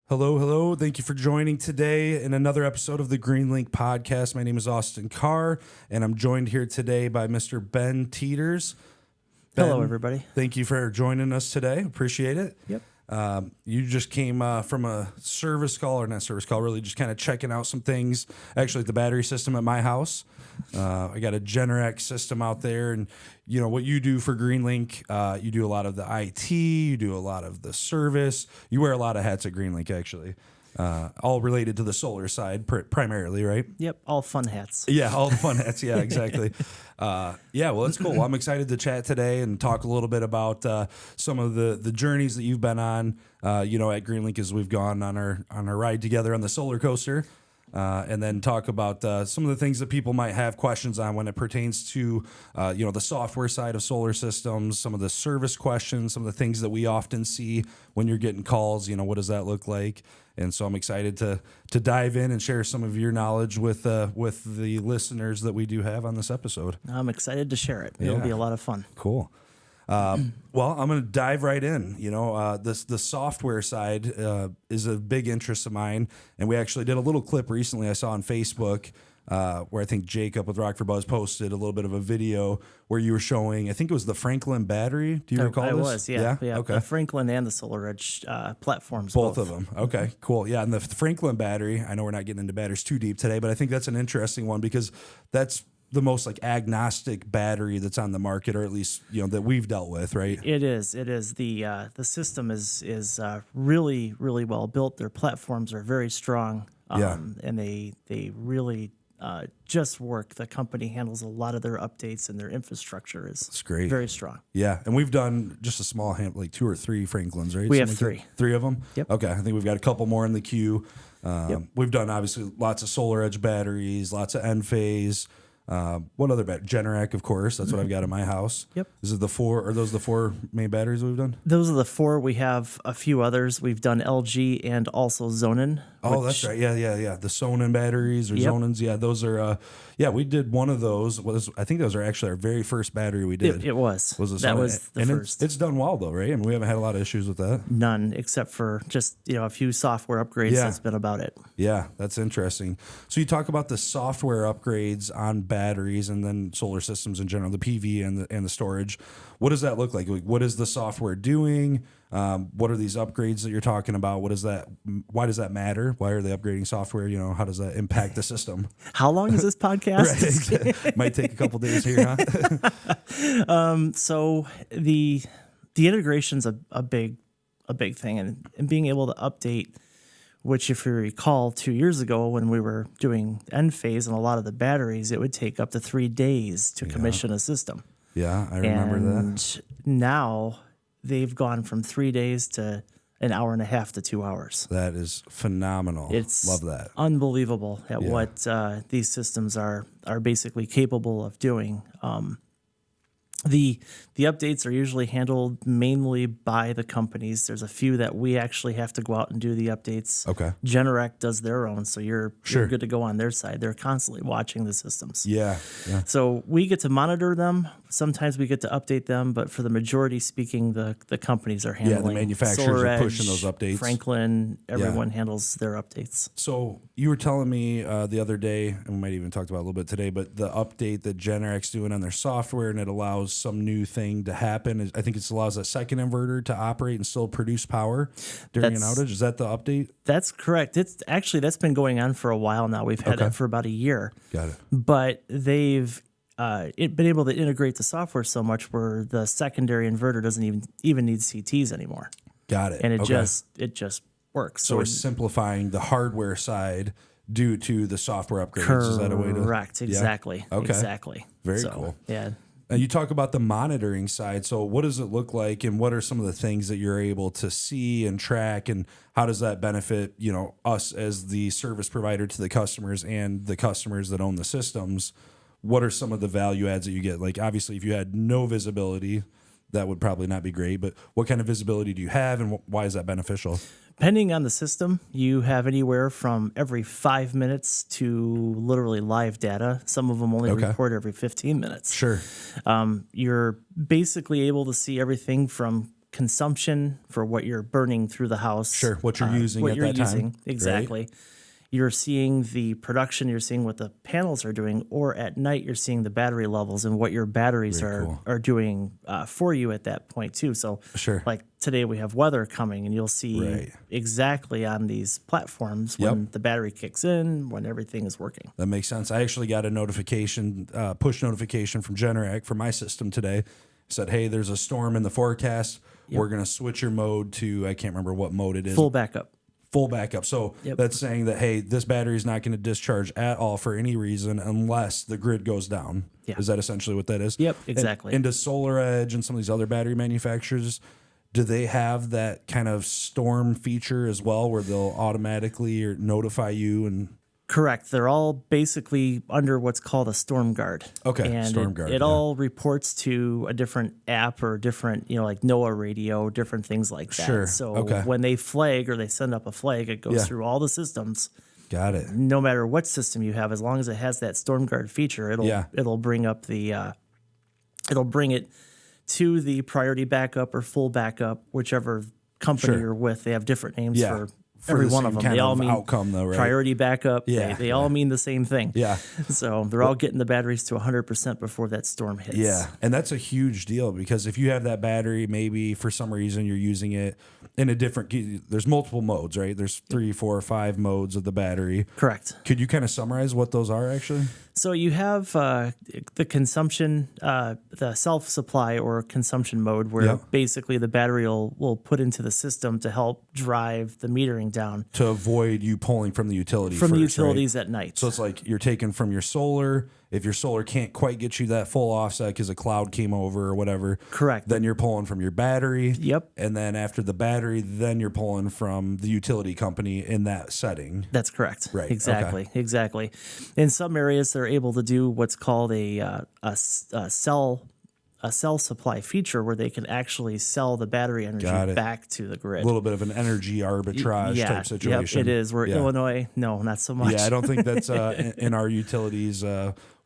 Hello, hello. Thank you for joining today in another episode of the Greenlink Podcast. My name is Austin Carr, and I'm joined here today by Mr. Ben Teeters. Ben, hello, everybody. Thank you for joining us today. Appreciate it. Yep. You just came from a service call, or not service call, really just kind of checking out some things, actually, at the battery system at my house. I got a Generac system out there, and you know what you do for Greenlink. You do a lot of the IT, you do a lot of the service. You wear a lot of hats at Greenlink, actually. All related to the solar side primarily, right? Yep, all fun hats. Yeah, all the fun hats. Yeah, exactly. Yeah, well, it's cool. Well, I'm excited to chat today and talk a little bit about some of the journeys that you've been on, at Greenlink as we've gone on our ride together on the solar coaster. And then talk about some of the things that people might have questions on when it pertains to, the software side of solar systems, some of the service questions, some of the things that we often see when you're getting calls. What does that look like? And so I'm excited to dive in and share some of your knowledge with the listeners that we do have on this episode. I'm excited to share it. It'll be a lot of fun. Cool. Well, I'm going to dive right in. The software side is a big interest of mine, and we actually did a little clip recently I saw on Facebook where I think Jacob with Rock for Buzz posted a little bit of a video where you were showing, I think it was the Franklin battery. Do you recall this? I was, yeah. Okay. The Franklin and the SolarEdge platforms. Both of them. Okay, cool. Yeah, and the Franklin battery, I know we're not getting into batteries too deep today, but I think that's an interesting one because that's the most agnostic battery that's on the market, or at least that we've dealt with, right? It is. The system is really, really well built. Their platforms are very strong, and they really just work. The company handles a lot of their updates, and their infrastructure is great. Very strong. Yeah, and we've done just a small handful, 2 or 3 Franklins, right? We have 3. 3 of them? Yep. Okay, I think we've got a couple more in the queue. We've done, obviously, lots of SolarEdge batteries, lots of Enphase. What other battery? Generac, of course. That's what I've got in my house. Yep. Is it the 4? Are those the 4 main batteries we've done? Those are the 4. We have a few others. We've done LG and also Zonin. Oh, that's right. Yeah. The Sonin batteries or Zonins. Yeah, those are. We did one of those. I think those are actually our very first battery we did. It was. Was the that Sonin. was the and first. It's done well though, right? I mean, we haven't had a lot of issues with that. None, except for just a few software upgrades. Yeah. That's been about it. Yeah, that's interesting. So you talk about the software upgrades on batteries and then solar systems in general, the PV and the storage. What does that look like? What is the software doing? What are these upgrades that you're talking about? Why does that matter? Why are they upgrading software? How does that impact the system? How long is this podcast? Right. Might take a couple days here, huh? So the integration's a big thing, and being able to update, which if you recall 2 years ago when we were doing Enphase and a lot of the batteries, it would take up to 3 days to commission a system. Yeah, I remember that. And now they've gone from 3 days to an hour and a half to 2 hours. That is phenomenal. Love that. Unbelievable at what these systems are basically capable of doing. The updates are usually handled mainly by the companies. There's a few that we actually have to go out and do the updates. Okay. Generac does their own, so you're good to go on their side. They're constantly watching the systems. Yeah. So we get to monitor them. Sometimes we get to update them, but for the majority speaking, the companies are handling. Yeah, the manufacturers are pushing those SolarEdge, updates. Franklin, everyone handles their updates. So you were telling me the other day, and we might even talked about it a little bit today, but the update that Generac's doing on their software, and it allows some new thing to happen. I think it allows a second inverter to operate and still produce power during an outage. Is that the update? That's correct. That's been going on for a while now. We've had it for about a year. Got it. But they've been able to integrate the software so much where the secondary inverter doesn't even need CTs anymore. Got it. And it just works. So we're simplifying the hardware side due to the software upgrades. Correct. Is that a way to? Correct. Exactly. Yeah? Okay. Exactly. Very cool. Yeah. And you talk about the monitoring side. So what does it look like, and what are some of the things that you're able to see and track, and how does that benefit, us as the service provider to the customers and the customers that own the systems? What are some of the value adds that you get? Obviously, if you had no visibility, that would probably not be great, but what kind of visibility do you have, and why is that beneficial? Depending on the system, you have anywhere from every 5 minutes to literally live data. Some of them only report every 15 minutes. Sure. You're basically able to see everything from consumption for what you're burning through the house. Sure, what you're using at that time. Exactly. Right? You're seeing the production, you're seeing what the panels are doing, or at night you're seeing the battery levels and what your batteries are doing for you at that point too. So sure. Like today we have weather coming, and you'll see exactly on these platforms when the battery kicks in, when everything is working. That makes sense. I actually got a notification, push notification from Generac for my system today. It said, hey, there's a storm in the forecast. We're going to switch your mode to, I can't remember what mode it is. Full backup. Full backup. So that's saying that, hey, this battery is not going to discharge at all for any reason unless the grid goes down. Yeah. Is that essentially what that is? Yep, exactly. And does SolarEdge and some of these other battery manufacturers, do they have that kind of storm feature as well where they'll automatically or notify you? And correct. They're all basically under what's called a storm guard. Okay, and storm guard. It all reports to a different app or different, like NOAA radio, different things like that. Sure. So when they flag or they send up a flag, it goes through all the systems. Got it. No matter what system you have, as long as it has that storm guard feature, it'll bring up the it'll bring it to the priority backup or full backup, whichever company you're with. They have different names for every one of them. They all mean outcome, though, right? Priority backup. Yeah, they all mean the same thing. Yeah. So they're all getting the batteries to 100% before that storm hits. Yeah, and that's a huge deal because if you have that battery, maybe for some reason you're using it in a different. There's multiple modes, right? There's 3, 4, 5 modes of the battery. Correct. Could you kind of summarize what those are actually? So you have the consumption, the self-supply or consumption mode, where basically the battery will put into the system to help drive the metering down. To avoid you pulling from the utility From the utilities right? at night. So it's like you're taking from your solar. If your solar can't quite get you that full offset because a cloud came over or whatever. Correct. Then you're pulling from your battery. Yep. And then after the battery, then you're pulling from the utility company in that setting. That's correct. Right. Exactly. Okay. Exactly. In some areas, they're able to do what's called a cell supply feature where they can actually sell the battery energy back to the grid. A little bit of an energy arbitrage type situation. Yep, it is. Where Illinois, no, not so much. Yeah, I don't think that's in our utilities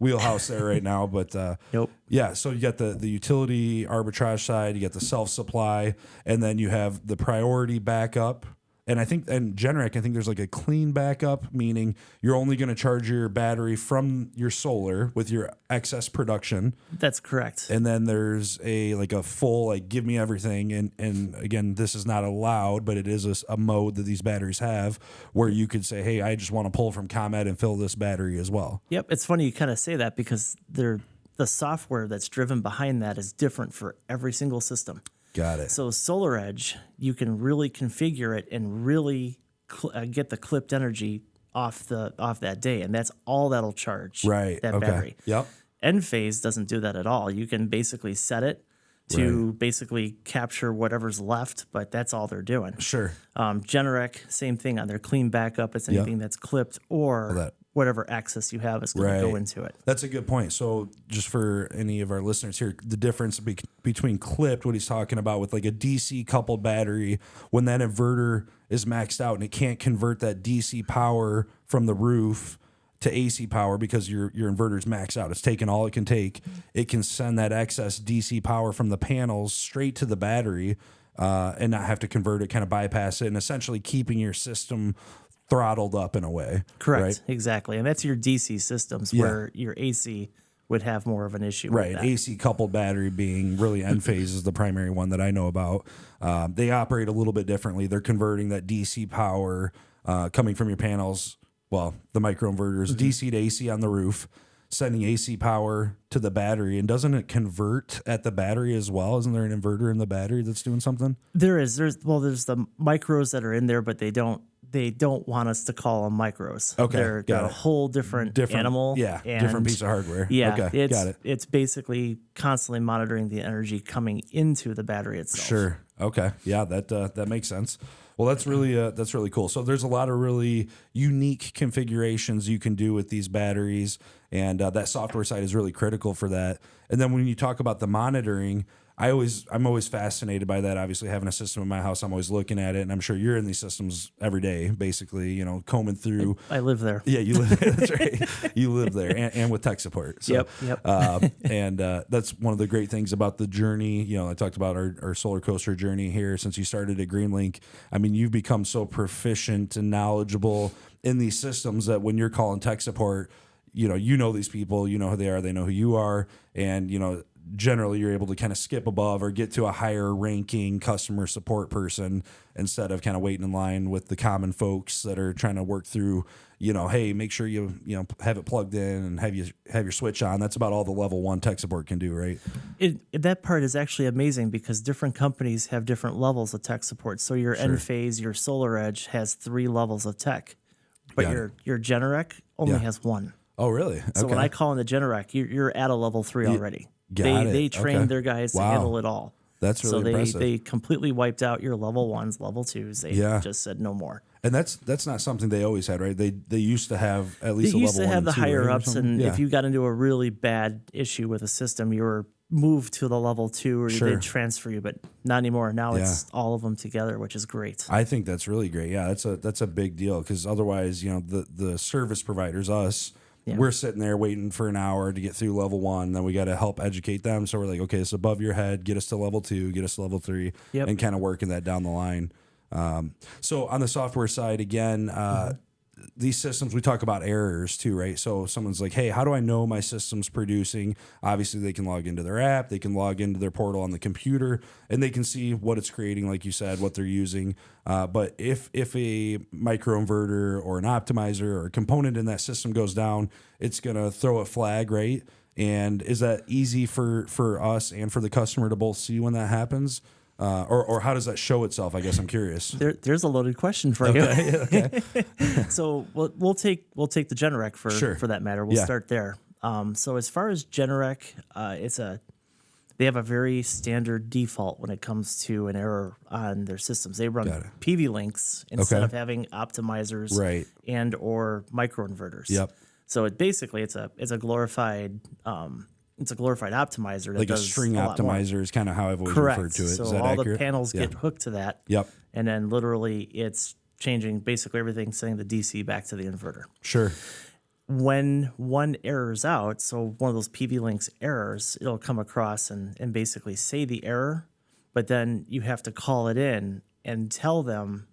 wheelhouse there right now. But nope. Yeah, so you got the utility arbitrage side, you got the self-supply, and then you have the priority backup. And I think, and Generac, I think there's like a clean backup, meaning you're only going to charge your battery from your solar with your excess production. That's correct. And then there's a full, give me everything. And again, this is not allowed, but it is a mode that these batteries have where you could say, hey, I just want to pull from ComEd and fill this battery as well. Yep. It's funny you kind of say that because the software that's driven behind that is different for every single system. Got it. So SolarEdge, you can really configure it and really get the clipped energy off that day, and that's all that'll charge. Right. That battery. Yep. Enphase doesn't do that at all. You can basically set it to basically capture whatever's left, but that's all they're doing. Sure. Generac, same thing on their clean backup. It's anything that's clipped or whatever access you have is going to go into it. That's a good point. So just for any of our listeners here, the difference between clipped, what he's talking about with like a DC coupled battery, when that inverter is maxed out and it can't convert that DC power from the roof to AC power because your inverter's maxed out. It's taken all it can take. It can send that excess DC power from the panels straight to the battery and not have to convert it, kind of bypass it, and essentially keeping your system throttled up in a way. Correct. Right? Exactly. And that's your DC systems where your AC would have more of an issue with that. AC coupled battery being really Enphase is the primary one that I know about. They operate a little bit differently. They're converting that DC power coming from your panels, well, the microinverters, DC to AC on the roof, sending AC power to the battery. And doesn't it convert at the battery as well? Isn't there an inverter in the battery that's doing something? There is. There's the micros that are in there, but they don't want us to call them micros. Okay, they're a whole different animal. Yeah, different piece of hardware. Yeah, okay, got it. It's basically constantly monitoring the energy coming into the battery itself. Sure. Okay. Yeah, that makes sense. Well, that's really cool. So there's a lot of really unique configurations you can do with these batteries, and that software side is really critical for that. And then when you talk about the monitoring, I'm always fascinated by that. Obviously, having a system in my house, I'm always looking at it, and I'm sure you're in these systems every day, basically, combing through. I live there. Yeah, you live. That's right. You live there, and with tech support. So, Yep. And that's one of the great things about the journey. I talked about our solar coaster journey here since you started at Greenlink. I mean, you've become so proficient and knowledgeable in these systems that when you're calling tech support, you know these people, you know who they are, they know who you are, and generally you're able to kind of skip above or get to a higher ranking customer support person instead of kind of waiting in line with the common folks that are trying to work through, hey, make sure you have it plugged in and have your switch on. That's about all the level 1 tech support can do, right? That part is actually amazing because different companies have different levels of tech support. So your Sure. Enphase, your SolarEdge has 3 levels of tech, but your Generac only has 1. Oh, really? So when I call in the Generac, you're at a level 3 already. They trained their guys to handle it all. That's really impressive. They completely wiped out your level 1s, level 2s. They just said no more. And that's not something they always had, right? They used to have at least they a level 1 used to have and the 2, higher right, ups, and if you got into a really bad issue with a system, you were moved to the level 2 or they'd transfer you, but not anymore. Now it's all of them together, which is great. I think that's really great. Yeah, that's a big deal because otherwise, the service providers, us, we're sitting there waiting for an hour to get through level 1. Then we got to help educate them. So we're like, okay, it's above your head. Get us to level 2. Get us to level 3, and kind of working that down the line. So on the software side, again, these systems, we talk about errors too, right? So someone's like, hey, how do I know my system's producing? Obviously, they can log into their app, they can log into their portal on the computer, and they can see what it's creating, like you said, what they're using. But if a microinverter or an optimizer or a component in that system goes down, it's going to throw a flag, right? And is that easy for us and for the customer to both see when that happens? Or how does that show itself? I guess I'm curious. There's a loaded question for you. Okay. So we'll take the Generac for that matter. We'll start there. So as far as Generac, they have a very standard default when it comes to an error on their systems. They run PV links instead of having optimizers and or microinverters. Yep. So it's a glorified optimizer. That like does a string a optimizer is kind of how I've always referred to it. So is that all accurate? the panels get hooked to that. Yep. And then literally it's changing basically everything, sending the DC back to the inverter. Sure. When one errors out, so one of those PV links errors, it'll come across and basically say the error, but then you have to call it in and tell them,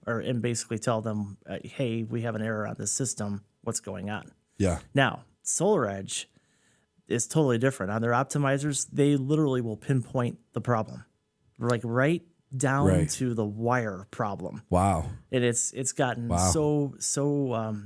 hey, we have an error on this system. What's going on? Yeah. Now, SolarEdge is totally different. On their optimizers, they literally will pinpoint the problem, like right down to the wire problem. Wow. And it's gotten so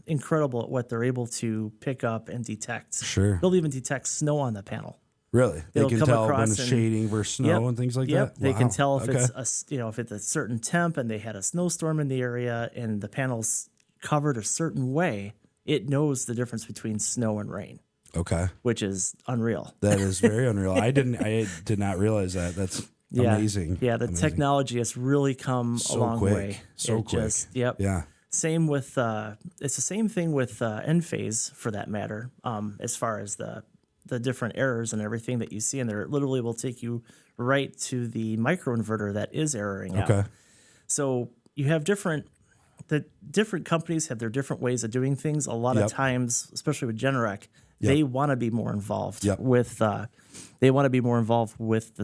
incredible at what they're able to pick up and detect. Sure. They'll even detect snow on the panel. Really? They can tell when it's shading versus snow and things like that? They can tell if it's a certain temp and they had a snowstorm in the area and the panel's covered a certain way, it knows the difference between snow and rain. Okay. Which is unreal. That is very unreal. I did not realize that. That's amazing. Yeah, the technology has really come a long way. So quick. Yeah. Same with it's the same thing with Enphase for that matter. As far as the different errors and everything that you see in there, it literally will take you right to the microinverter that is erroring out. So you have different companies have their different ways of doing things. A lot of times, especially with Generac, they want to be more involved with the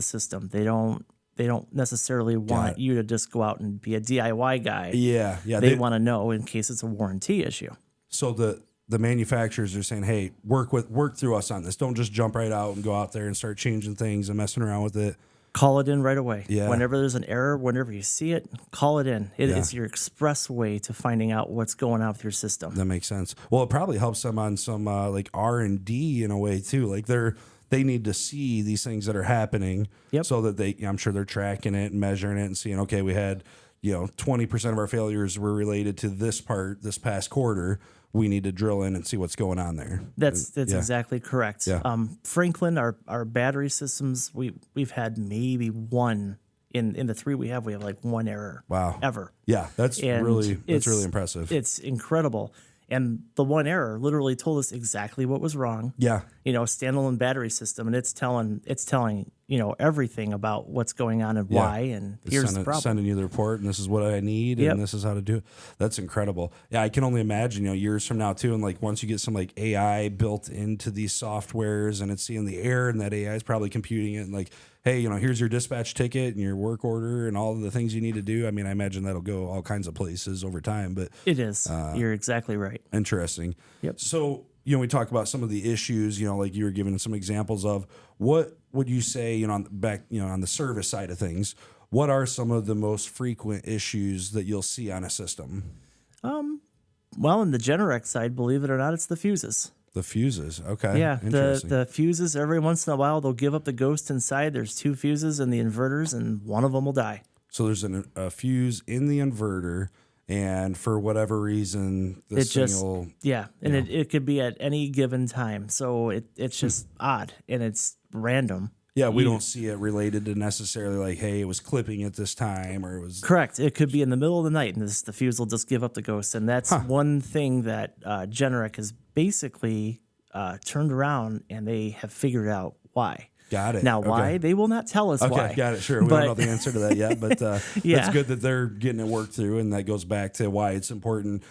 system. They don't necessarily want you to just go out and be a DIY guy. Yeah. They want to know in case it's a warranty issue. So the manufacturers are saying, hey, work through us on this. Don't just jump right out and go out there and start changing things and messing around with it. Call it in right away. Yeah. Whenever there's an error, whenever you see it, call it in. It's your express way to finding out what's going on with your system. That makes sense. Well, it probably helps them on some like R&D in a way too. Like they need to see these things that are happening so that I'm sure they're tracking it and measuring it and seeing, okay, we had 20% of our failures were related to this part this past quarter. We need to drill in and see what's going on there. That's exactly correct. Yeah. Franklin, our battery systems, we've had maybe one in the 3 we have like one error. Wow. Ever. Yeah, that's really impressive. It's incredible. And the one error literally told us exactly what was wrong. Yeah. standalone battery system, and it's telling everything about what's going on and why, and here's the problem. Sending you the report, and this is what I need, and this is how to do it. That's incredible. Yeah, I can only imagine, years from now too, and like once you get some like AI built into these softwares, and it's seeing the error, and that AI is probably computing it, and like, hey, here's your dispatch ticket and your work order and all of the things you need to do. I mean, I imagine that'll go all kinds of places over time, but it is. You're exactly right. Interesting. Yep. So, we talk about some of the issues, like you were giving some examples of. What would you say, on the service side of things, what are some of the most frequent issues that you'll see on a system? Well, on the Generac side, believe it or not, it's the fuses. The fuses. Okay. Yeah. The fuses, every once in a while, they'll give up the ghost inside. There's 2 fuses in the inverters, and one of them will die. So there's a fuse in the inverter, and for whatever reason, the signal... And it could be at any given time. So it's just odd, and it's random. Yeah, we don't see it related to necessarily like, hey, it was clipping at this time, or it was... Correct. It could be in the middle of the night, and the fuse will just give up the ghost. And that's one thing that Generac has basically turned around, and they have figured out why. Got it. Now, why? They will not tell us why. Okay, got it. Sure. We don't know the answer to that yet, but that's good that they're getting it worked through, and that goes back to why it's important,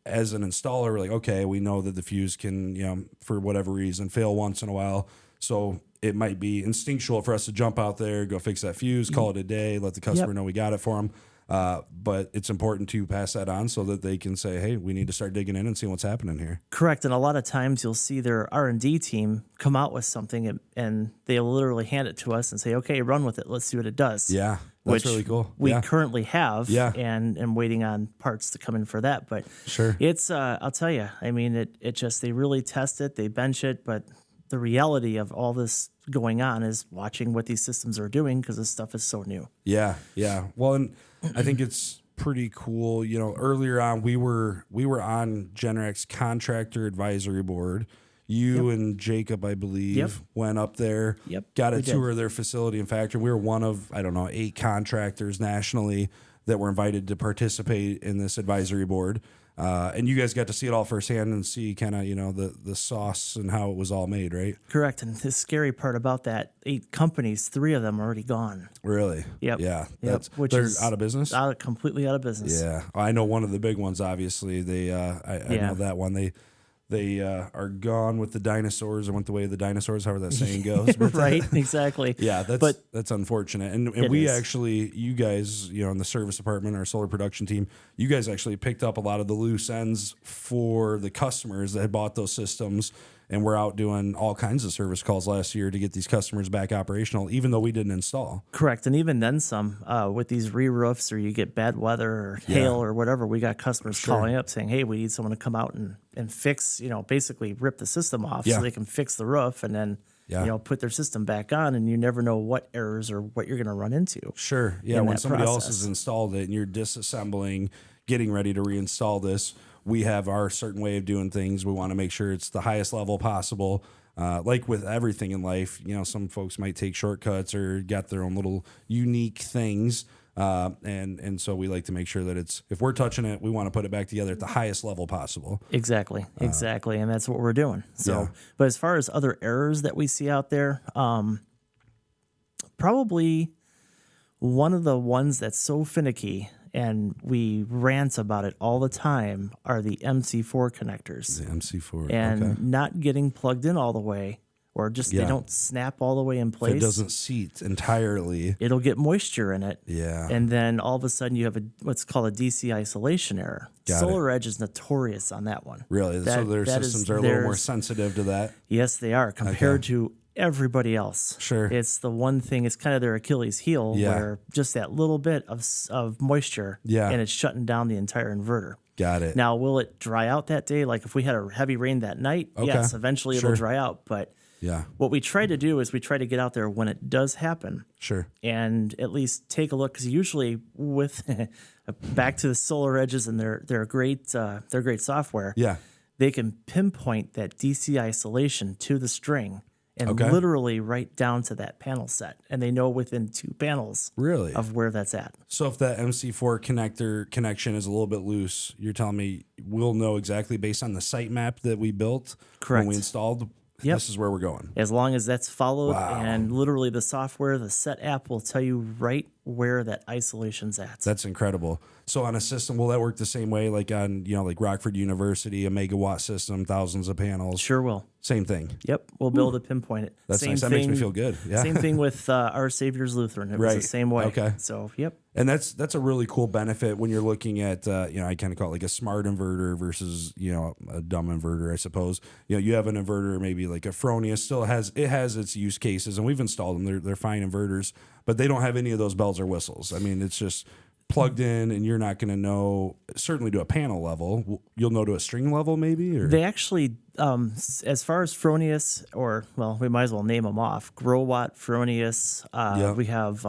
as an installer, we're like, okay, we know that the fuse can, for whatever reason, fail once in a while. So it might be instinctual for us to jump out there, go fix that fuse, call it a day, let the customer know we got it for them. But it's important to pass that on so that they can say, hey, we need to start digging in and seeing what's happening here. Correct. And a lot of times you'll see their R&D team come out with something, and they'll literally hand it to us and say, okay, run with it. Let's see what it does. Yeah, that's really cool. We currently have, and waiting on parts to come in for that. But sure, it's, I'll tell you, I mean, it just, they really test it, they bench it, but the reality of all this going on is watching what these systems are doing, because this stuff is so new. Yeah. Well, and I think it's pretty cool. Earlier on, we were on Generac's contractor advisory board. You and Jacob, I believe, went up there, got a tour of their facility and factory. We were one of, 8 contractors nationally that were invited to participate in this advisory board. And you guys got to see it all firsthand and see kind of, the sauce and how it was all made, right? Correct. And the scary part about that, 8 companies, 3 of them are already gone. Really? Yep. Yeah. Which they're is out of business? Completely out of business. Yeah. I know one of the big ones, obviously. They, I know that one. They are gone with the dinosaurs, or went the way of the dinosaurs, however that saying goes. But right, exactly. Yeah, that's unfortunate. And we actually, you guys, in the service department, our solar production team, you guys actually picked up a lot of the loose ends for the customers that had bought those systems, and we're out doing all kinds of service calls last year to get these customers back operational, even though we didn't install. Correct. And even then some, with these re-roofs, or you get bad weather or hail or whatever, we got customers calling up saying, hey, we need someone to come out and fix, basically rip the system off so they can fix the roof, and then put their system back on, and you never know what errors or what you're going to run into. Sure. Yeah. When somebody else has installed it and you're disassembling, getting ready to reinstall this, we have our certain way of doing things. We want to make sure it's the highest level possible. Like with everything in life, some folks might take shortcuts or got their own little unique things. And so we like to make sure that if we're touching it, we want to put it back together at the highest level possible. Exactly. And that's what we're doing. So, but as far as other errors that we see out there, probably one of the ones that's so finicky, and we rant about it all the time, are the MC4 connectors. The MC4. And not getting plugged in all the way, or just they don't snap all the way in place. If it doesn't seat entirely, it'll get moisture in it. Yeah. And then all of a sudden you have what's called a DC isolation error. Solar Edge is notorious on that one. Really? So their systems are a little more sensitive to that? Yes, they are, compared to everybody else. Sure. It's the one thing, it's kind of their Achilles heel, where just that little bit of moisture, and it's shutting down the entire inverter. Got it. Now, will it dry out that day? Like if we had a heavy rain that night, yes, eventually it'll dry out. But what we try to do is we try to get out there when it does happen. Sure. And at least take a look, because usually with back to the Solar Edges and their great software, they can pinpoint that DC isolation to the string. And literally right down to that panel set. And they know within 2 panels of where that's at. So if that MC4 connector connection is a little bit loose, you're telling me we'll know exactly based on the site map that we built when we installed Yep. This is where we're going. As long as that's followed, Wow. and literally the software, the set app will tell you right where that isolation's at. That's incredible. So on a system, will that work the same way, like on, like Rockford University, a megawatt system, thousands of panels? Sure will. Same thing. Yep, we'll be able to pinpoint it. That's same nice. That thing, makes me feel good. Yeah. Same thing with Our Savior's Lutheran. It was the Right. same way. Okay. So, yep. And that's a really cool benefit when you're looking at, I kind of call it like a smart inverter versus, a dumb inverter, I suppose. You have an inverter, maybe like a Fronius, still has its use cases, and we've installed them. They're fine inverters, but they don't have any of those bells or whistles. I mean, it's just plugged in, and you're not going to know, certainly to a panel level. You'll know to a string level maybe? Or? They actually, as far as Fronius, we might as well name them off. Growatt, Fronius, we have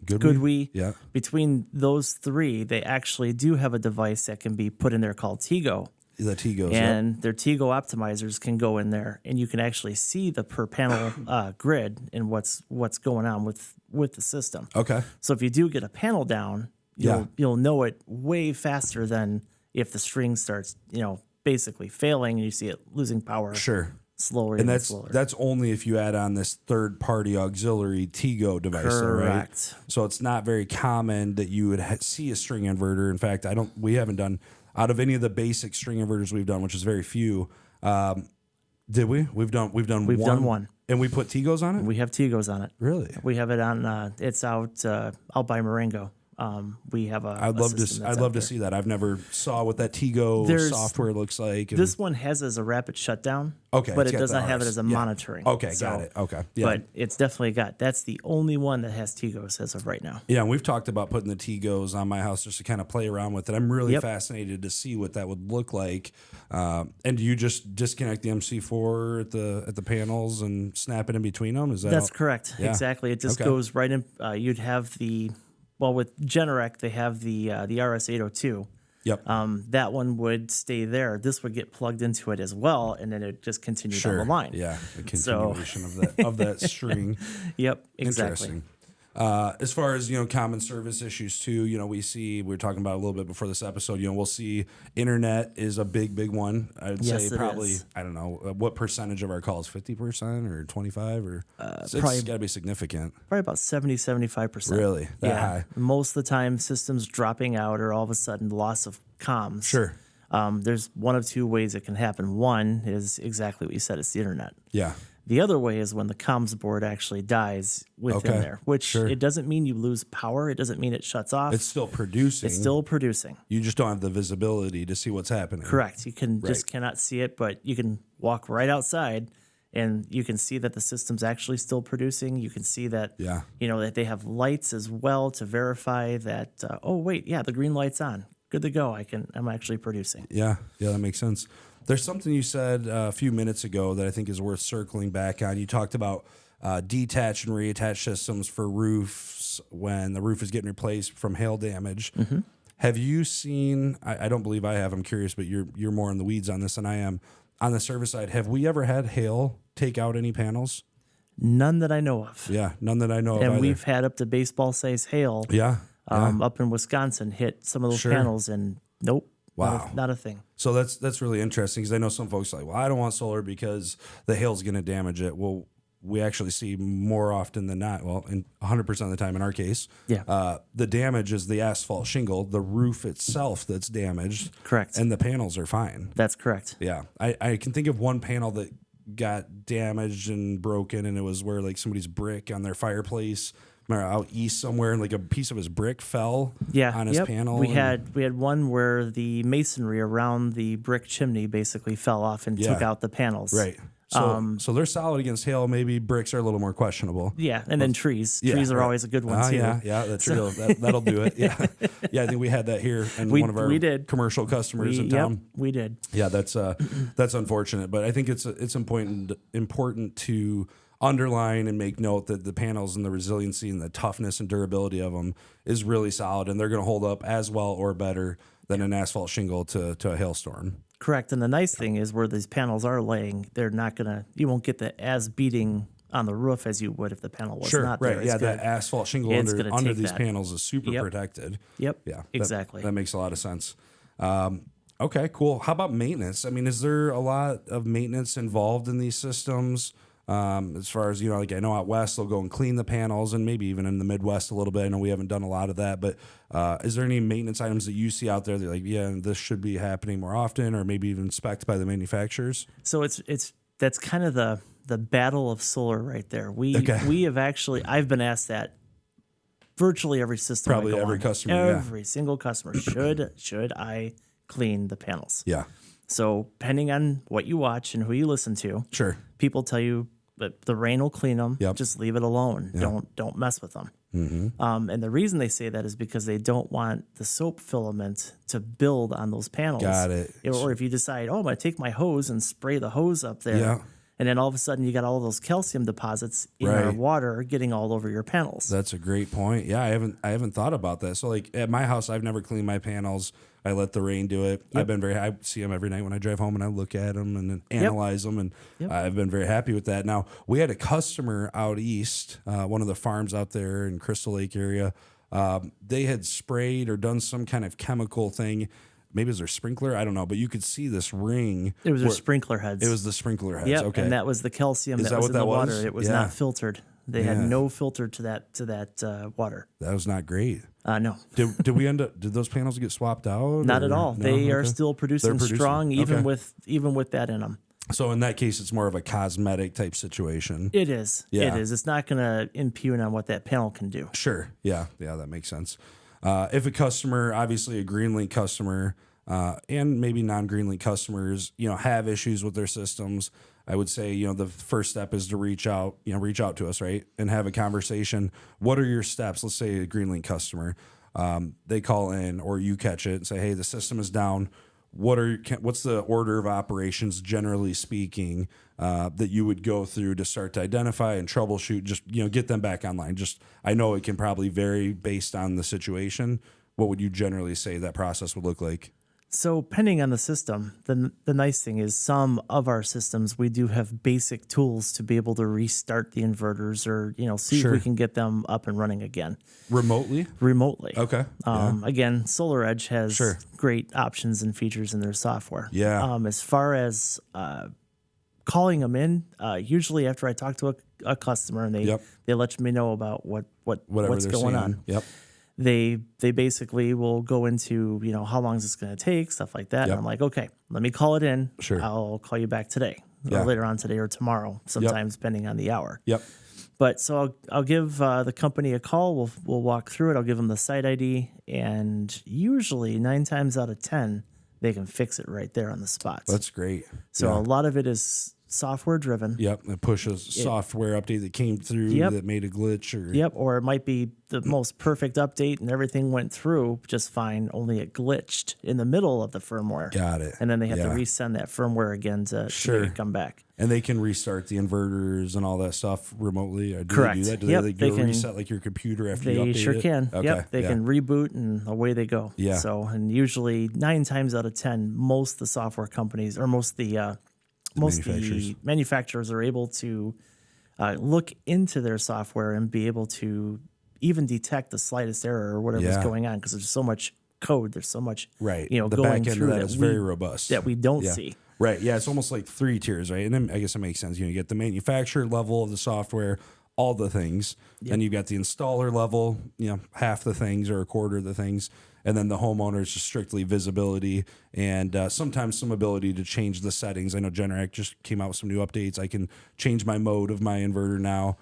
GoodWe. Yeah. Between those three, they actually do have a device that can be put in there called Tigo. The Tigos. And their Tigo optimizers can go in there, and you can actually see the per panel grid and what's going on with the system. Okay. So if you do get a panel down, you'll know it way faster than if the string starts, basically failing and you see it losing power. Sure. Slower And slower. that's only if you add on this third-party auxiliary Tigo device, though, right? Correct. So it's not very common that you would see a string inverter. In fact, we haven't done, out of any of the basic string inverters we've done, which is very few. Did we? We've done one. And we put Tigos on it? We have Tigos on it. Really? We have it on. It's out by Marengo. We have a. I'd love to see that. I've never saw what that Tigo software looks like. This one has as a rapid shutdown. Okay, but it does not have it as a monitoring. Okay, got it. Okay, yeah. But it's definitely that's the only one that has Tigos as of right now. Yeah, and we've talked about putting the Tigos on my house just to kind of play around with it. I'm really fascinated to see what that would look like. And do you just disconnect the MC4 at the panels and snap it in between them? That's correct. Yeah. Exactly. It just goes right in. You'd have with Generac, they have the RS802. Yep. That one would stay there. This would get plugged into it as well, and then it just continue down the line. Yeah, a continuation of that string. Yep, exactly. Interesting. As far as common service issues too, we were talking about a little bit before this episode. We'll see internet is a big one. I'd say probably I don't know what percentage of our calls, 50% or 25 or it's got to be significant. Probably about 70-75%. Really, that high? Most of the time, systems dropping out or all of a sudden loss of comms. Sure. There's one of two ways it can happen. One is exactly what you said. It's the internet. Yeah. The other way is when the comms board actually dies within there, which it doesn't mean you lose power. It doesn't mean it shuts off. It's still producing. It's still producing. You just don't have the visibility to see what's happening. Correct. You just cannot see it, but you can walk right outside and you can see that the system's actually still producing. You can see that, that they have lights as well to verify that, the green light's on. Good to go. I'm actually producing. Yeah, that makes sense. There's something you said a few minutes ago that I think is worth circling back on. You talked about detached and reattached systems for roofs when the roof is getting replaced from hail damage. Mm-hmm. Have you seen? I don't believe I have. I'm curious, but you're more in the weeds on this than I am. On the service side, have we ever had hail take out any panels? None that I know of. Yeah, none that I know of. And either. we've had up to baseball size hail. Yeah. Up in Wisconsin, hit some of those panels, and nope. Wow. Not a thing. So that's really interesting because I know some folks are like, well, I don't want solar because the hail's going to damage it. Well, we actually see more often than not, in 100% of the time in our case, the damage is the asphalt shingle, the roof itself that's damaged. Correct. And the panels are fine. That's correct. Yeah. I can think of one panel that got damaged and broken, and it was where like somebody's brick on their fireplace out east somewhere, and like a piece of his brick fell on his panel. We had one where the masonry around the brick chimney basically fell off and took out the panels. Right. So they're solid against hail. Maybe bricks are a little more questionable. Yeah, and then trees. Trees are always a good one too. Yeah, the tree that'll do it. Yeah, I think we had that here in one of our commercial customers in town. Yep, we did. Yeah, that's unfortunate, but I think it's important to underline and make note that the panels and the resiliency and the toughness and durability of them is really solid, and they're going to hold up as well or better than an asphalt shingle to a hailstorm. Correct. And the nice thing is where these panels are laying, you won't get the as beating on the roof as you would if the panel was not there. Yeah, that asphalt shingle under these panels is super protected. Yep. Yeah. Exactly. That makes a lot of sense. Okay, cool. How about maintenance? I mean, is there a lot of maintenance involved in these systems? As far as, like I know out west, they'll go and clean the panels, and maybe even in the Midwest a little bit. I know we haven't done a lot of that, but is there any maintenance items that you see out there that like, yeah, this should be happening more often, or maybe even spec'd by the manufacturers? So that's kind of the battle of solar right there. We have actually, I've been asked that virtually every system. Probably every customer. Every single customer should I clean the panels? Yeah. So depending on what you watch and who you listen to, Sure. people tell you that the rain will clean them. Yep. Just leave it alone. Yeah. Don't mess with them. Mm-hmm. And the reason they say that is because they don't want the soap filament to build on those panels. Got it. Or if you decide, I'm going to take my hose and spray the hose up there. Yeah. And then all of a sudden you got all those calcium deposits in Right. our water getting all over your panels. That's a great point. Yeah, I haven't thought about that. So like at my house, I've never cleaned my panels. I let the rain do it. Yep. I see them every night when I drive home, and I look at them and then analyze them, and I've been very happy with that. Now, we had a customer out east, one of the farms out there in Crystal Lake area. They had sprayed or done some kind of chemical thing. Maybe it was their sprinkler. I don't know, but you could see this ring. It was their sprinkler heads. It was the sprinkler heads. Yep, Okay, and that was the calcium Is that that was what in that the water. was? It was Yeah. not filtered. They had Yeah. no filter to that water. that was not great. No, Did we end up? Did those panels get swapped out? not or- at all. No? They are Okay. still producing, They're producing. strong, even Okay. with that in them. So in that case, it's more of a cosmetic type situation. It is. Yeah. It is. It's not going to impugn on what that panel can do. Sure. Yeah. Yeah. That makes sense. If a customer, obviously a Greenlink customer, and maybe non-Greenlink customers, have issues with their systems, I would say, the first step is to reach out to us, right? And have a conversation. What are your steps? Let's say a Greenlink customer, they call in or you catch it and say, hey, the system is down. What's the order of operations, generally speaking, that you would go through to start to identify and troubleshoot, just, get them back online? I know it can probably vary based on the situation. What would you generally say that process would look like? So depending on the system, the nice thing is some of our systems, we do have basic tools to be able to restart the inverters or, see Sure. if we can get them up and running again. Remotely? Okay. Yeah. Again, SolarEdge has Sure. great options and features in their software. Yeah. As far as calling them in, usually after I talk to a customer and they let me know about Whatever what's they're going seeing. on. Yep. They basically will go into, how long is this going to take, stuff like that. Yep. And I'm like, okay, let me call it in. Sure. I'll call you back today Yeah. or later on today or tomorrow, sometimes depending on the hour. Yep. But so I'll give the company a call. We'll walk through it. I'll give them the site ID, and usually 9 times out of 10, they can fix it right there on the spot. That's great. So Yeah. a lot of it is software driven. Yep, it pushes software update that came through that made a glitch. Or it might be the most perfect update and everything went through just fine, only it glitched in the middle of the firmware. Got it. And then they have to resend that firmware again to make it come back. And they can restart the inverters and all that stuff remotely. Do Correct. They do that? Do Yep, they they do a can- reset like your computer after you They update sure it? can. Okay. Yep, they can reboot and away they go. Yeah. So, and usually 9 times out of 10, most of the software companies or most of the manufacturers are able to look into their software and be able to even detect the slightest error or whatever's going on because there's so much code, there's so much Right. the The going back end through of that is very robust. that we don't see. Right. Yeah. It's almost like 3 tiers, right? And then I guess it makes sense. You get the manufacturer level of the software, all the things. Then you've got the installer level, half the things or a quarter of the things. And then the homeowner is just strictly visibility and sometimes some ability to change the settings. I know Generac just came out with some new updates. I can change my mode of my inverter now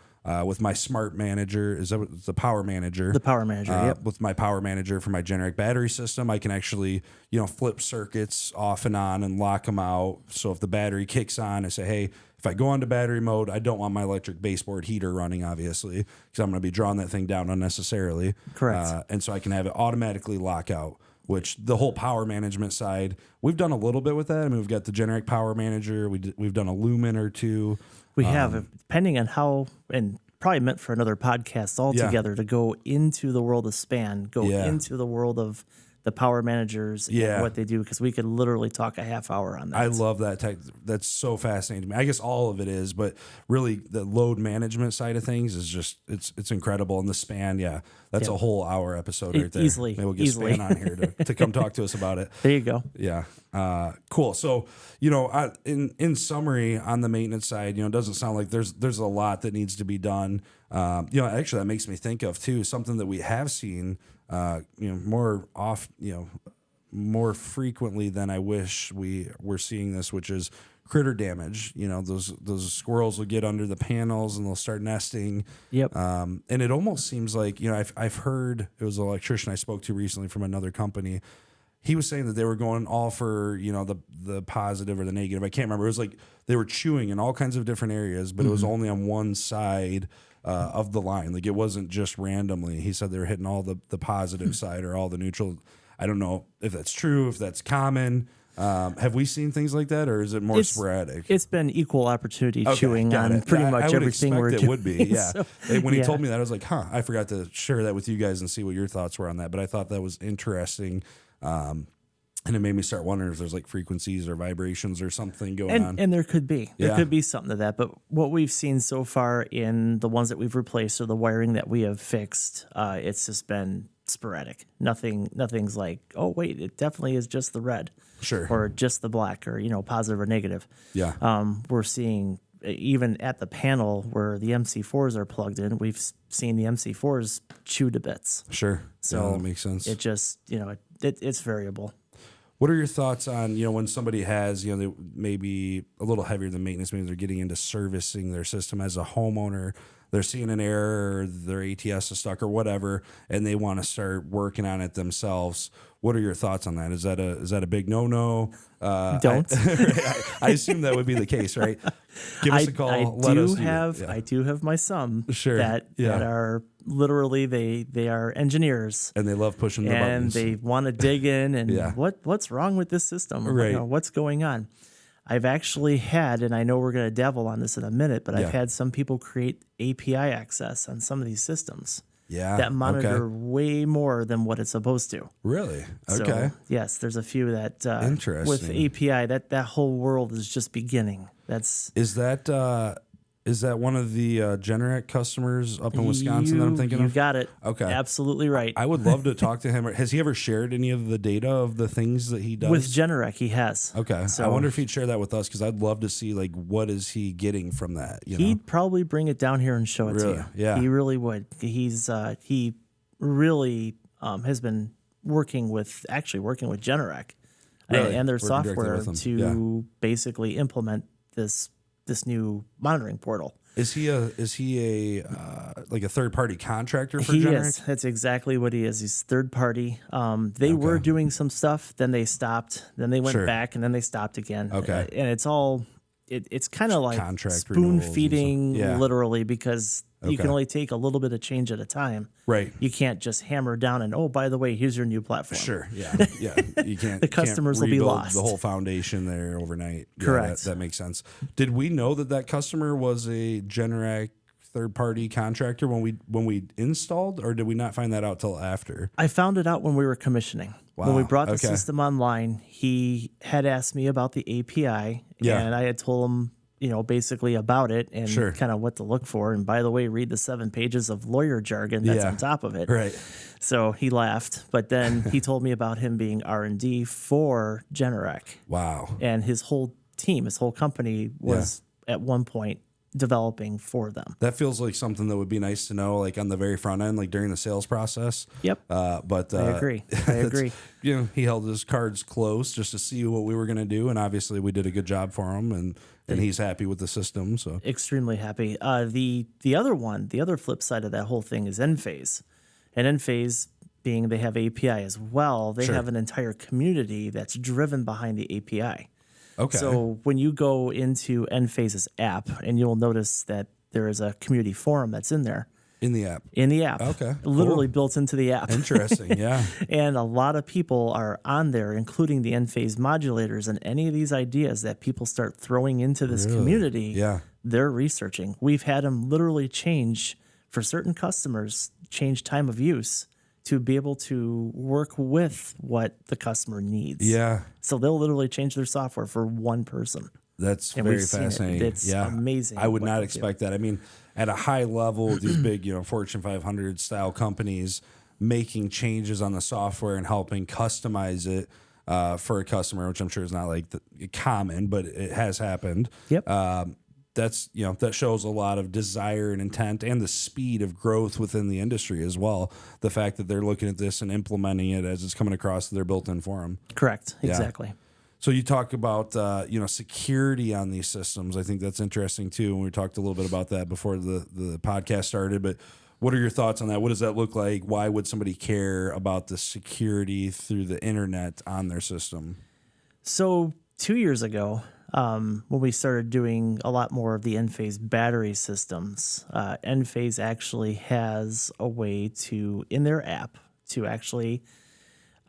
with my smart manager. Is that what, the power manager? The power manager, yep. With my power manager for my Generac battery system, I can actually, flip circuits off and on and lock them out. So if the battery kicks on, I say, hey, if I go into battery mode, I don't want my electric baseboard heater running, obviously, because I'm going to be drawing that thing down unnecessarily. Correct. And so I can have it automatically lock out, which the whole power management side, we've done a little bit with that. I mean, we've got the Generac Power Manager. We've done a Lumen or two. We have, depending on how, and probably meant for another podcast altogether to go into the world of span, go into the world of the power managers Yeah. and what they do, because we could literally talk a half hour on that. I love that tech. That's so fascinating to me. I guess all of it is, but really the load management side of things is just it's incredible. And the span, that's a whole hour episode right there. Easily. Maybe we'll get Span on here to come talk to us about it. There you go. Yeah. Cool. So, in summary on the maintenance side, it doesn't sound like there's a lot that needs to be done. Actually that makes me think of too, something that we have seen, more frequently than I wish we were seeing this, which is critter damage. Those squirrels will get under the panels and they'll start nesting. Yep. And it almost seems like, I've heard, it was an electrician I spoke to recently from another company. He was saying that they were going all for, the positive or the negative. I can't remember. It was like they were chewing in all kinds of different areas, but it was only on one side of the line. Like it wasn't just randomly. He said they were hitting all the positive side or all the neutral. I don't know if that's true, if that's common. Have we seen things like that, or is it more sporadic? It's been equal opportunity chewing on pretty much everything we're doing. It would be, yeah. So, when he told me that, I was like, I forgot to share that with you guys and see what your thoughts were on that. But I thought that was interesting. And it made me start wondering if there's like frequencies or vibrations or something going on. And there could be. There Yeah. could be something to that. But what we've seen so far in the ones that we've replaced or the wiring that we have fixed, it's just been sporadic. Nothing's like, oh, wait, it definitely is just the red. Sure. Or just the black or, positive or negative. Yeah. We're seeing even at the panel where the MC4s are plugged in, we've seen the MC4s chew to bits. Sure. So that makes sense. It just, it's variable. What are your thoughts on, when somebody has, they may be a little heavier than maintenance, maybe they're getting into servicing their system as a homeowner, they're seeing an error or their ATS is stuck or whatever, and they want to start working on it themselves. What are your thoughts on that? Is that a big no-no? Don't. I assume that would be the case, right? Give us a call. I do have my some that are literally they are engineers and they love pushing the buttons and they want to dig in and what's wrong with this system? Right. What's going on? I've actually had, and I know we're going to devil on this in a minute, but I've had some people create API access on some of these systems. Yeah. That monitor way more than what it's supposed to. Really? Okay. So, yes, there's a few that interesting with API that whole world is just beginning. Is that one of the Generac customers up in Wisconsin that I'm thinking of? You got it. Okay. Absolutely right. I would love to talk to him. Has he ever shared any of the data of the things that he does? With Generac, he has. Okay. So I wonder if he'd share that with us, because I'd love to see, like, what is he getting from that? He'd probably bring it down here and show it to you. Yeah. He really would. He really has been working with Generac and their software to basically implement this new monitoring portal. Is he a like a third party contractor for He Generac? is. That's exactly what he is. He's third party. They were doing some stuff, then they stopped, then they went back, and then they stopped again. Okay. And it's all it's kind of like contract spoon renewals feeding, and stuff. literally, because you can only take a little bit of change at a time. Right. You can't just hammer down and, oh, by the way, here's your new platform. Sure. Yeah. Yeah. You can't. The customers will be rebuild lost. The whole foundation there overnight. Yeah, Correct. That makes sense. Did we know that customer was a Generac third party contractor when we installed, or did we not find that out till after? I found it out when we were commissioning. Wow. When we brought the system online, he had asked me about the API, and I had told him, basically about it and kind of what to look for. And by the way, read the 7 pages of lawyer jargon that's on top of it. Right. So he laughed, but then he told me about him being R&D for Generac. Wow. And his whole team, his whole company was at one point developing for them. That feels like something that would be nice to know, like on the very front end, like during the sales process. Yep. But I agree. He held his cards close just to see what we were going to do, and obviously we did a good job for him, and he's happy with the system. So extremely happy. The other flip side of that whole thing is Enphase, and Enphase being they have API as well. They have an entire community that's driven behind the API. Okay. So when you go into Enphase's app, and you'll notice that there is a community forum that's in there. In the app. Okay. Literally built into the app. Interesting. Yeah. And a lot of people are on there, including the Enphase modulators, and any of these ideas that people start throwing into this community. Yeah. They're researching. We've had them literally change for certain customers, change time of use to be able to work with what the customer needs. Yeah. So they'll literally change their software for one person. That's And very we've seen it. fascinating. It's amazing I would what not they expect that. I mean, at a high level, these big, Fortune 500 style companies making changes on the software and helping customize it for a customer, which I'm sure is not like common, but it has happened. Yep. That's that shows a lot of desire and intent and the speed of growth within the industry as well. The fact that they're looking at this and implementing it as it's coming across their built-in forum. Correct. Yeah. Exactly. So you talk about security on these systems. I think that's interesting too. And we talked a little bit about that before the podcast started. But what are your thoughts on that? What does that look like? Why would somebody care about the security through the internet on their system? So 2 years ago, when we started doing a lot more of the Enphase battery systems, Enphase actually has a way to, in their app, to actually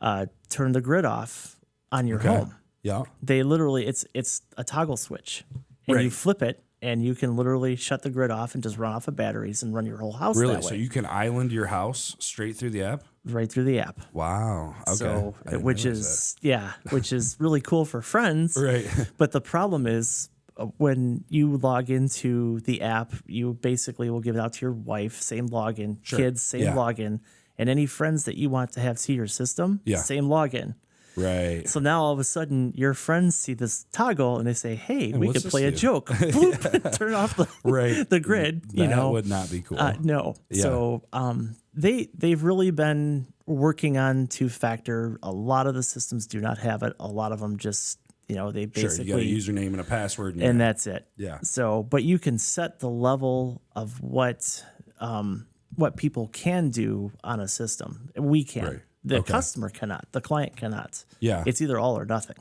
turn the grid off on your home. Yeah. They literally, it's a toggle switch, and you flip it, and you can literally shut the grid off and just run off of batteries and run your whole house Really? that way. So you can island your house straight through the app? Right through the app. Wow. Okay. So, I didn't which realize is which is really cool for friends. Right. But the problem is when you log into the app, you basically will give it out to your wife, same login, kids, same login, and any friends that you want to have see your system, same login. Right. So now all of a sudden your friends see this toggle and they say, "Hey, we what's could play a this do?" joke." Bloop, turn off the grid. That would not be cool. No. Yeah. So they've really been working on two-factor. A lot of the systems do not have it. A lot of them just they basically you got a username and a password, and that's it. Yeah. So, but you can set the level of what people can do on a system. We can. Right. The customer cannot. The client cannot. Yeah. It's either all or nothing.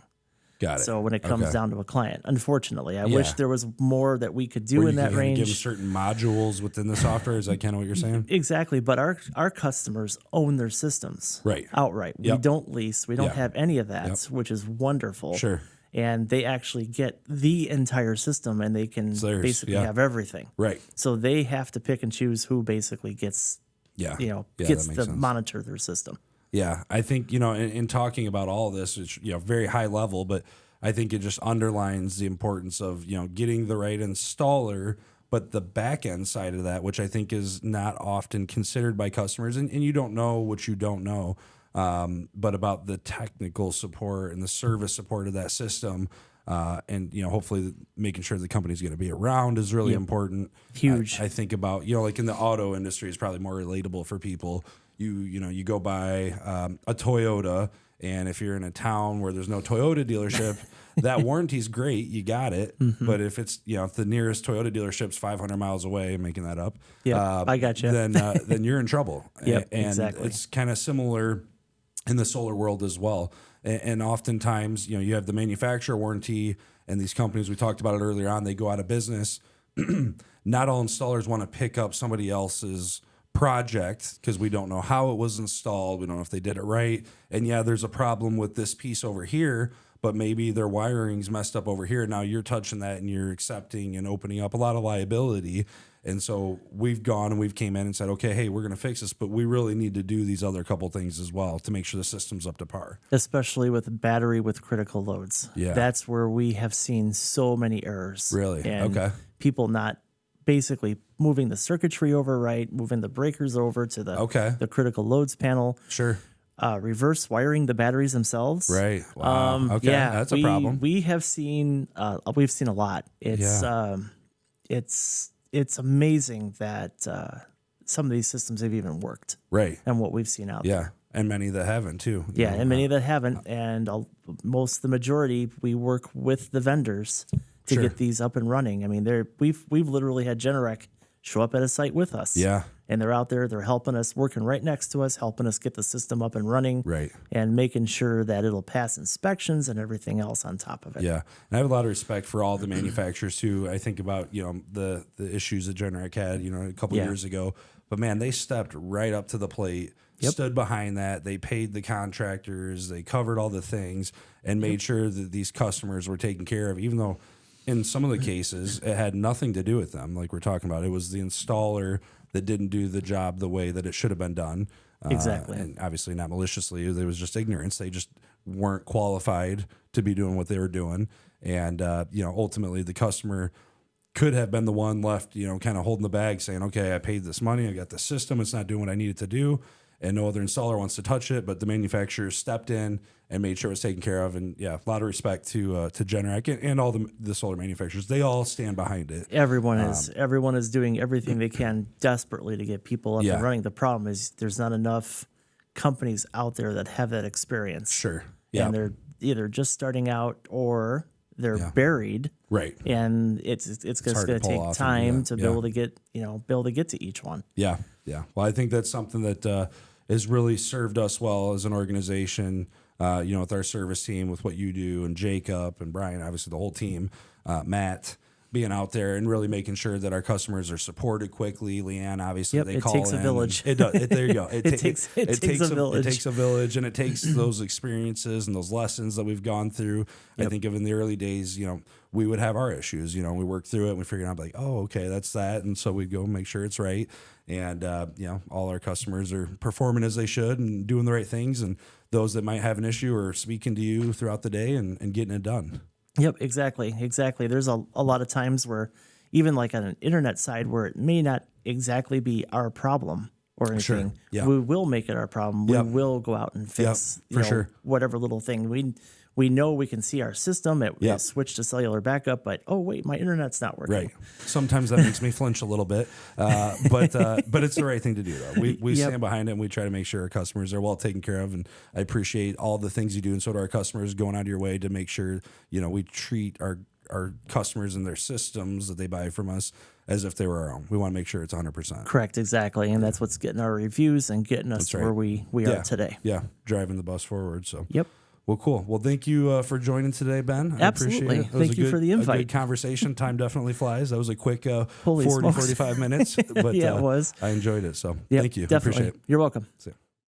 Got it. So when it comes down to a client, unfortunately, I wish there was more that we could do in that range. Give them certain modules within the software. Is that kind of what you're saying? Exactly. But our customers own their systems outright. Yep. We don't lease. We don't have any of that, which is wonderful. Sure. And they actually get the entire system, and they can basically have everything. Right. So they have to pick and choose who basically gets gets to sense. monitor their system. Yeah, I think, in talking about all this, it's, very high level, but I think it just underlines the importance of, getting the right installer, but the back end side of that, which I think is not often considered by customers, and you don't know what you don't know, but about the technical support and the service support of that system. And hopefully making sure the company's going to be around is really important. Huge. I think about, like in the auto industry is probably more relatable for people. You go buy a Toyota, and if you're in a town where there's no Toyota dealership, that warranty's great, you got it. Mm-hmm. But if it's if the nearest Toyota dealership's 500 miles away, I'm making that up. Yeah, I got you. Then you're in trouble. Yep, and exactly. It's kind of similar in the solar world as well. And oftentimes, you have the manufacturer warranty, and these companies, we talked about it earlier on, they go out of business. Not all installers want to pick up somebody else's project because we don't know how it was installed. We don't know if they did it right. And there's a problem with this piece over here, but maybe their wiring's messed up over here. Now you're touching that and you're accepting and opening up a lot of liability. And so we've gone and we've came in and said, okay, hey, we're going to fix this, but we really need to do these other couple things as well to make sure the system's up to par. Especially with battery with critical loads. Yeah. That's where we have seen so many errors. Really? And okay. People not basically moving the circuitry over right, moving the breakers over to the critical loads panel. Sure. Reverse wiring the batteries themselves. Right. Wow. Okay. That's a problem. We have seen we've seen a lot. It's amazing that some of these systems have even worked. Right. And what we've seen out there. Yeah. And many that haven't too. And many that haven't. And the majority, we work with the vendors to get these up and running. I mean, we've literally had Generac show up at a site with us. Yeah. And they're out there, they're helping us, working right next to us, helping us get the system up and running. Right. And making sure that it'll pass inspections and everything else on top of it. Yeah. And I have a lot of respect for all the manufacturers too. I think about, the issues that Generac had, a couple years ago. But man, they stepped right up to the plate, stood behind that. They paid the contractors, they covered all the things and made sure that these customers were taken care of, even though in some of the cases it had nothing to do with them. Like we're talking about, it was the installer that didn't do the job the way that it should have been done. Exactly. And obviously not maliciously. It was just ignorance. They just weren't qualified to be doing what they were doing. And, ultimately the customer could have been the one left, kind of holding the bag saying, okay, I paid this money. I got the system. It's not doing what I need it to do. And no other installer wants to touch it. But the manufacturer stepped in and made sure it was taken care of. And a lot of respect to Generac and all the solar manufacturers. They all stand behind it. Everyone is doing everything they can desperately to get people up and running. The problem is there's not enough companies out there that have that experience. Sure. Yeah. And they're either just starting out or they're buried. Right. And it's just going to take time to be able to get, to each one. Yeah. Yeah. Well, I think that's something that has really served us well as an organization, with our service team, with what you do, and Jacob and Brian, obviously the whole team, Matt, being out there and really making sure that our customers are supported quickly. Leanne, obviously, they call in. It takes a village. It does. There you go. It takes a village. It takes a village, and it takes those experiences and those lessons that we've gone through. I think of in the early days, we would have our issues. We worked through it and we figured out oh, okay, that's that. And so we'd go make sure it's right. And, all our customers are performing as they should and doing the right things. And those that might have an issue are speaking to you throughout the day and getting it done. Yep, exactly. There's a lot of times where even like on an internet side where it may not exactly be our problem or anything, we will make it our problem. We will go out and fix whatever little thing. We know we can see our system. It switched to cellular backup, but oh wait, my internet's not working. Right. Sometimes that makes me flinch a little bit, but it's the right thing to do though. We stand behind it and we try to make sure our customers are well taken care of. And I appreciate all the things you do, and so do our customers, going out of your way to make sure we treat our customers and their systems that they buy from us as if they were our own. We want to make sure it's 100%. Correct, exactly. And that's what's getting our reviews and getting us to where we are today. Yeah, driving the bus forward. So yep. Well, cool. Well, thank you for joining today, Ben. I Absolutely. appreciate it. Thank you for the invite. A good conversation. Time definitely flies. That was a quick 45 minutes. But it was. I enjoyed it. So Yep, thank you. Definitely. Appreciate it. You're welcome. See ya.